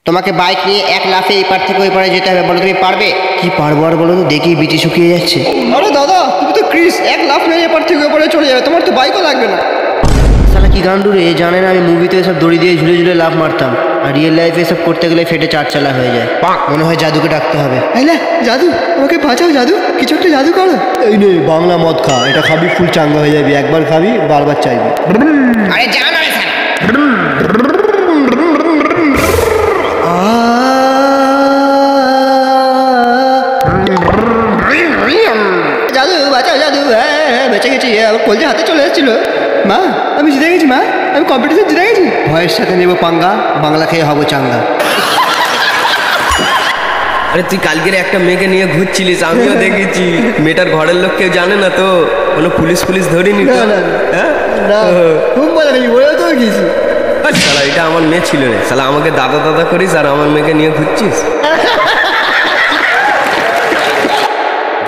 তোমাকে বাইক নিয়ে এক লাফে এই পার থেকে ওই পারে যেতে হবে, বলো তুমি পারবে? কি পারবো আর বলো তো, দেখি বিটি শুকিয়ে যাচ্ছে। আরে দাদা তুমি তো ক্রিস, এক লাফ মেরে এপার থেকে ওপারে চলে যাবে, তোমার তো বাইকও লাগবে না। শালা কি গান্ডু রে, জানে না আমি মুভিতে এসব দড়ি দিয়ে ঝুলে ঝুলে লাফ মারতাম, আর রিয়েল লাইফে এসব করতে গেলে ফেটে চারচালা হয়ে যায়। মনে হয় জাদুকে ডাকতে হবে। জাদু, আমাকে বাঁচাও জাদু, কিছু একটা জাদু করো। এই নে বাংলা মদ খা, এটা খাবি ফুল চাঙ্গা হয়ে যাবি, একবার খাবি বারবার চাইবি। আরে যা না রে শালা। জাদু বাঁচাও জাদু, বেঁচে গেছি, আমার কলজে হাতে চলে এসেছিল। মা আমি জিতে গেছি, মা আমি কম্পিটিশন জিতে গেছি। ভয়ের সাথে নেবো পাঙ্গা, বাংলা খেয়ে হবো চাঙ্গা। আরে তুই কালকের একটা মেয়েকে নিয়ে ঘুরছিলিস, আমিও দেখেছি। মেয়েটার ঘরের লোক কেউ জানে না তো? কোনো পুলিশ ধরিনি তো? হ্যাঁ খুব মজা নেই, বলেও তো গেছি। শালা এটা আমার মেয়ে ছিল রে, শালা আমাকে দাদা দাদা করিস আর আমার মেয়েকে নিয়ে ঘুরছিস।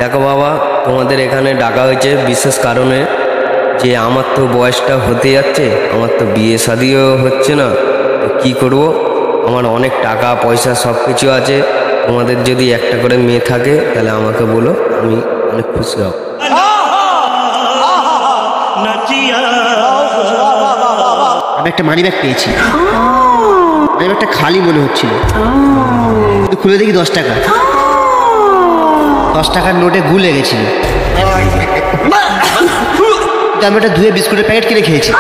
দেখো বাবা, তোমাদের এখানে ডাকা হয়েছে বিশেষ কারণে, যে আমার তো বয়সটা হতে যাচ্ছে, আমার তো বিয়ে শাদিও হচ্ছে না, তো কী করবো? আমার অনেক টাকা পয়সা সব কিছু আছে, তোমাদের যদি একটা করে মেয়ে থাকে তাহলে আমাকে বলো, আমি অনেক খুশি হব। আমি একটা মানি ব্যাগ পেয়েছি, মানি ব্যাগটা খালি মনে হচ্ছিল, খুলে দেখি 10 টাকা, 10 টাকার নোটে গু লেগেছিল। আমি একটা ধুয়ে বিস্কুটের প্যাকেট কিনে খেয়েছি।